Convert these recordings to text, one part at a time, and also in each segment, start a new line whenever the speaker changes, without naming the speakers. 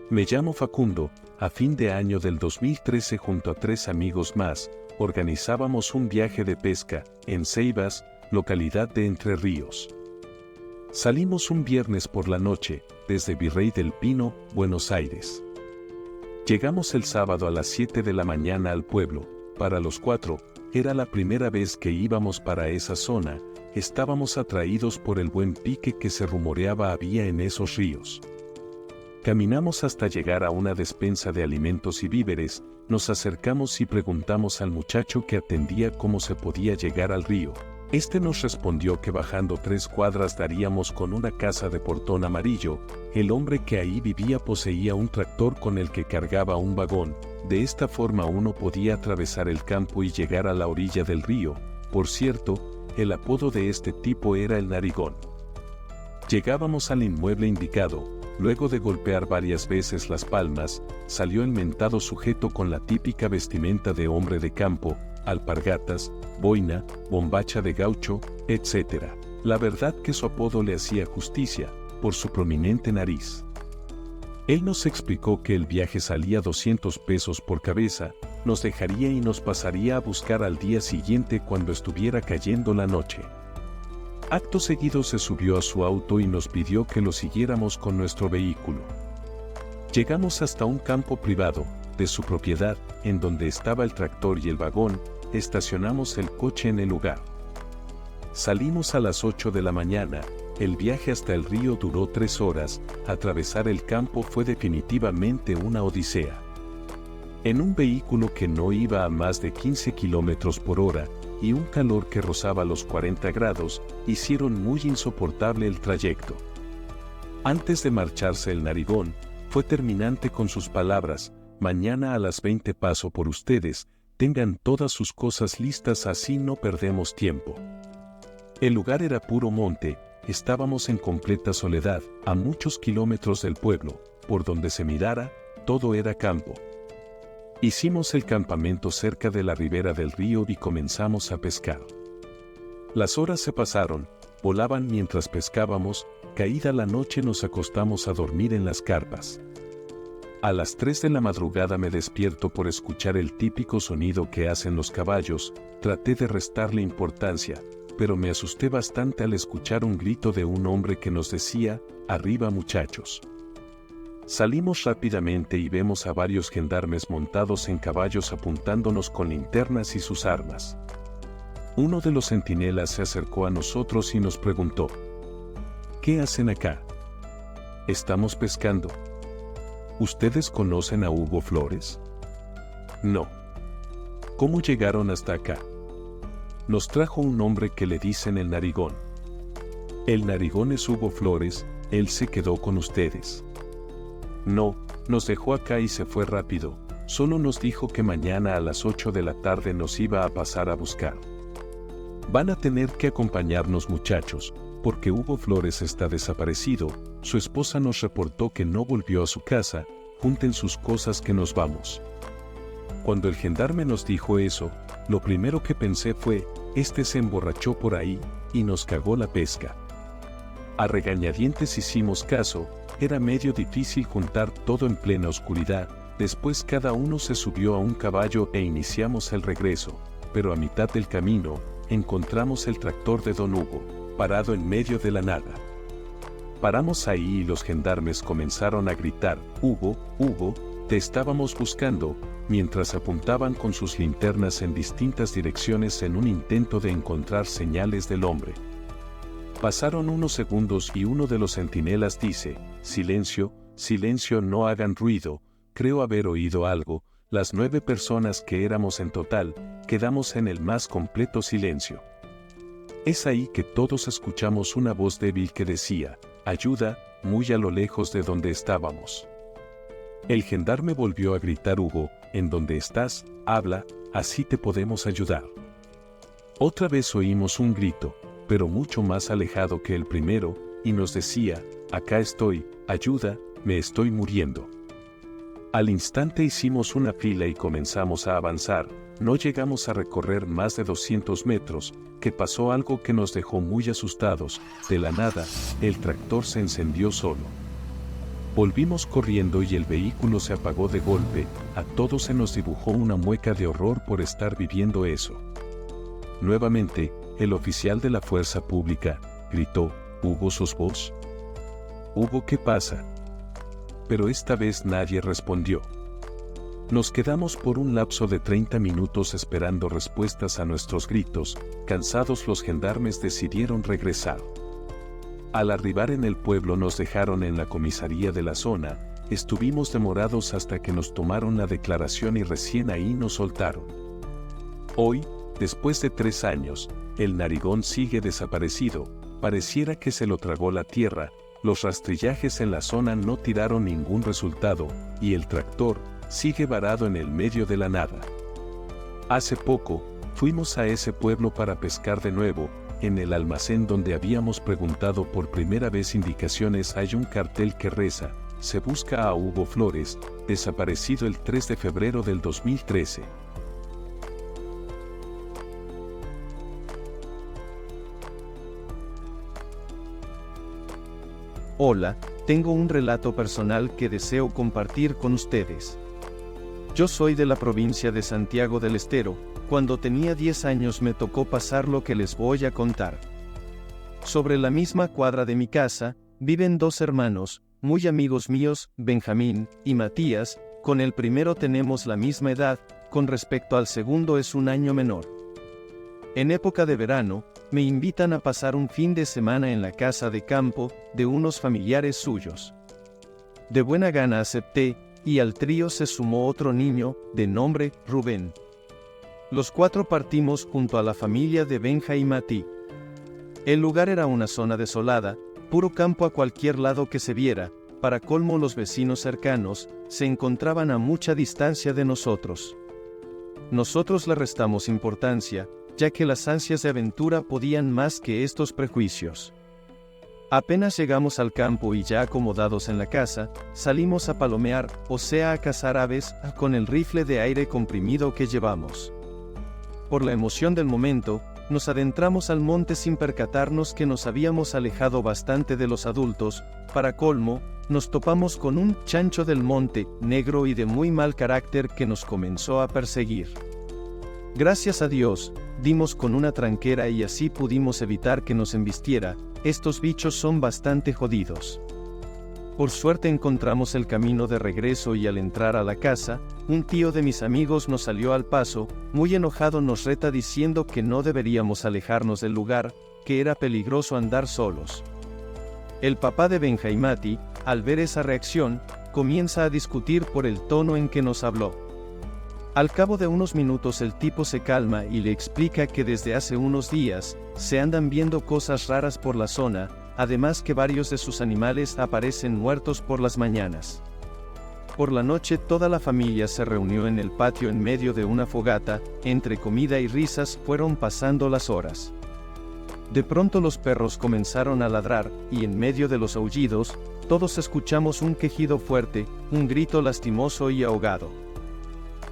Me llamo Facundo. A fin de año del 2013 junto a 3 amigos más, organizábamos un viaje de pesca, en Ceibas, localidad de Entre Ríos. Salimos un viernes por la noche, desde Virrey del Pino, Buenos Aires. Llegamos el sábado a las 7 de la mañana al pueblo. Para los 4, era la primera vez que íbamos para esa zona. Estábamos atraídos por el buen pique que se rumoreaba había en esos ríos. Caminamos hasta llegar a una despensa de alimentos y víveres, nos acercamos y preguntamos al muchacho que atendía cómo se podía llegar al río. Este nos respondió que bajando 3 cuadras daríamos con una casa de portón amarillo. El hombre que ahí vivía poseía un tractor con el que cargaba un vagón. De esta forma uno podía atravesar el campo y llegar a la orilla del río. Por cierto, el apodo de este tipo era el Narigón. Llegábamos al inmueble indicado. Luego de golpear varias veces las palmas, salió el mentado sujeto con la típica vestimenta de hombre de campo, alpargatas, boina, bombacha de gaucho, etc. La verdad que su apodo le hacía justicia, por su prominente nariz. Él nos explicó que el viaje salía 200 pesos por cabeza, nos dejaría y nos pasaría a buscar al día siguiente cuando estuviera cayendo la noche. Acto seguido se subió a su auto y nos pidió que lo siguiéramos con nuestro vehículo. Llegamos hasta un campo privado, de su propiedad, en donde estaba el tractor y el vagón, estacionamos el coche en el lugar. Salimos a las 8 de la mañana, el viaje hasta el río duró 3 horas, atravesar el campo fue definitivamente una odisea. En un vehículo que no iba a más de 15 kilómetros por hora, y un calor que rozaba los 40 grados, hicieron muy insoportable el trayecto. Antes de marcharse el Narigón, fue terminante con sus palabras: mañana a las 20 paso por ustedes, tengan todas sus cosas listas así no perdemos tiempo. El lugar era puro monte, estábamos en completa soledad, a muchos kilómetros del pueblo, por donde se mirara, todo era campo. Hicimos el campamento cerca de la ribera del río y comenzamos a pescar. Las horas se pasaron, volaban mientras pescábamos, caída la noche nos acostamos a dormir en las carpas. A las 3 de la madrugada me despierto por escuchar el típico sonido que hacen los caballos, traté de restarle importancia, pero me asusté bastante al escuchar un grito de un hombre que nos decía: arriba muchachos. Salimos rápidamente y vemos a varios gendarmes montados en caballos apuntándonos con linternas y sus armas. Uno de los centinelas se acercó a nosotros y nos preguntó: ¿qué hacen acá? Estamos pescando. ¿Ustedes conocen a Hugo Flores? No. ¿Cómo llegaron hasta acá? Nos trajo un hombre que le dicen el Narigón. El Narigón es Hugo Flores, él se quedó con ustedes. No, nos dejó acá y se fue rápido, solo nos dijo que mañana a las 8 de la tarde nos iba a pasar a buscar. Van a tener que acompañarnos muchachos, porque Hugo Flores está desaparecido, su esposa nos reportó que no volvió a su casa, junten sus cosas que nos vamos. Cuando el gendarme nos dijo eso, lo primero que pensé fue: este se emborrachó por ahí, y nos cagó la pesca. A regañadientes hicimos caso, era medio difícil juntar todo en plena oscuridad, después cada uno se subió a un caballo e iniciamos el regreso, pero a mitad del camino, encontramos el tractor de don Hugo, parado en medio de la nada. Paramos ahí y los gendarmes comenzaron a gritar: Hugo, Hugo, te estábamos buscando, mientras apuntaban con sus linternas en distintas direcciones en un intento de encontrar señales del hombre. Pasaron unos segundos y uno de los centinelas dice: silencio, silencio, no hagan ruido, creo haber oído algo. Las 9 personas que éramos en total, quedamos en el más completo silencio. Es ahí que todos escuchamos una voz débil que decía: ayuda, muy a lo lejos de donde estábamos. El gendarme volvió a gritar: Hugo, ¿en dónde estás? Habla, así te podemos ayudar. Otra vez oímos un grito, pero mucho más alejado que el primero, y nos decía: acá estoy, ayuda, me estoy muriendo. Al instante hicimos una fila y comenzamos a avanzar, no llegamos a recorrer más de 200 metros, que pasó algo que nos dejó muy asustados. De la nada, el tractor se encendió solo. Volvimos corriendo y el vehículo se apagó de golpe. A todos se nos dibujó una mueca de horror por estar viviendo eso. Nuevamente, el oficial de la fuerza pública gritó: «¿Hugo, sos vos? Hugo, ¿qué pasa?». Pero esta vez nadie respondió. Nos quedamos por un lapso de 30 minutos esperando respuestas a nuestros gritos. Cansados, los gendarmes decidieron regresar. Al arribar en el pueblo nos dejaron en la comisaría de la zona. Estuvimos demorados hasta que nos tomaron la declaración y recién ahí nos soltaron. Hoy, después de 3 años, el narigón sigue desaparecido. Pareciera que se lo tragó la tierra. Los rastrillajes en la zona no tiraron ningún resultado, y el tractor sigue varado en el medio de la nada. Hace poco, fuimos a ese pueblo para pescar de nuevo. En el almacén donde habíamos preguntado por primera vez indicaciones hay un cartel que reza: «Se busca a Hugo Flores, desaparecido el 3 de febrero del 2013».
Hola, tengo un relato personal que deseo compartir con ustedes. Yo soy de la provincia de Santiago del Estero. Cuando tenía 10 años me tocó pasar lo que les voy a contar. Sobre la misma cuadra de mi casa, viven 2 hermanos, muy amigos míos, Benjamín y Matías. Con el primero tenemos la misma edad, con respecto al segundo es un año menor. En época de verano, me invitan a pasar un fin de semana en la casa de campo de unos familiares suyos. De buena gana acepté, y al trío se sumó otro niño, de nombre Rubén. Los 4 partimos junto a la familia de Benja y Matí. El lugar era una zona desolada, puro campo a cualquier lado que se viera. Para colmo, los vecinos cercanos se encontraban a mucha distancia de nosotros. Nosotros le restamos importancia, ya que las ansias de aventura podían más que estos prejuicios. Apenas llegamos al campo y ya acomodados en la casa, salimos a palomear, o sea a cazar aves, con el rifle de aire comprimido que llevamos. Por la emoción del momento, nos adentramos al monte sin percatarnos que nos habíamos alejado bastante de los adultos. Para colmo, nos topamos con un chancho del monte, negro y de muy mal carácter, que nos comenzó a perseguir. Gracias a Dios, dimos con una tranquera y así pudimos evitar que nos embistiera. Estos bichos son bastante jodidos. Por suerte encontramos el camino de regreso y al entrar a la casa, un tío de mis amigos nos salió al paso. Muy enojado nos reta diciendo que no deberíamos alejarnos del lugar, que era peligroso andar solos. El papá de Benja y Mati, al ver esa reacción, comienza a discutir por el tono en que nos habló. Al cabo de unos minutos el tipo se calma y le explica que desde hace unos días, se andan viendo cosas raras por la zona, además que varios de sus animales aparecen muertos por las mañanas. Por la noche toda la familia se reunió en el patio en medio de una fogata. Entre comida y risas fueron pasando las horas. De pronto los perros comenzaron a ladrar, y en medio de los aullidos, todos escuchamos un quejido fuerte, un grito lastimoso y ahogado.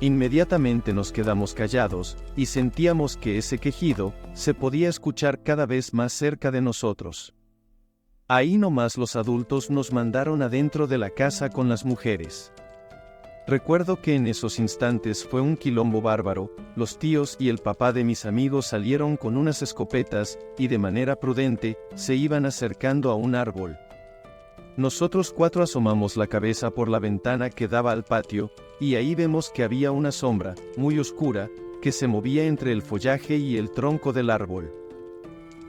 Inmediatamente nos quedamos callados, y sentíamos que ese quejido se podía escuchar cada vez más cerca de nosotros. Ahí nomás los adultos nos mandaron adentro de la casa con las mujeres. Recuerdo que en esos instantes fue un quilombo bárbaro. Los tíos y el papá de mis amigos salieron con unas escopetas, y de manera prudente, se iban acercando a un árbol. Nosotros 4 asomamos la cabeza por la ventana que daba al patio, y ahí vemos que había una sombra, muy oscura, que se movía entre el follaje y el tronco del árbol.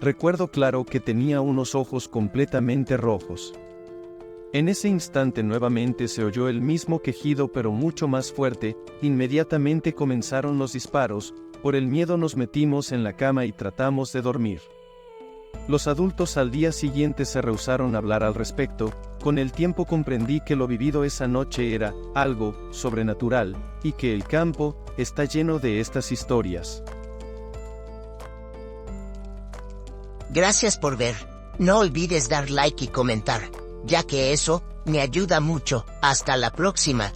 Recuerdo claro que tenía unos ojos completamente rojos. En ese instante nuevamente se oyó el mismo quejido pero mucho más fuerte. Inmediatamente comenzaron los disparos. Por el miedo nos metimos en la cama y tratamos de dormir. Los adultos al día siguiente se rehusaron a hablar al respecto. Con el tiempo comprendí que lo vivido esa noche era algo sobrenatural, y que el campo está lleno de estas historias.
Gracias por ver. No olvides dar like y comentar, ya que eso me ayuda mucho. Hasta la próxima.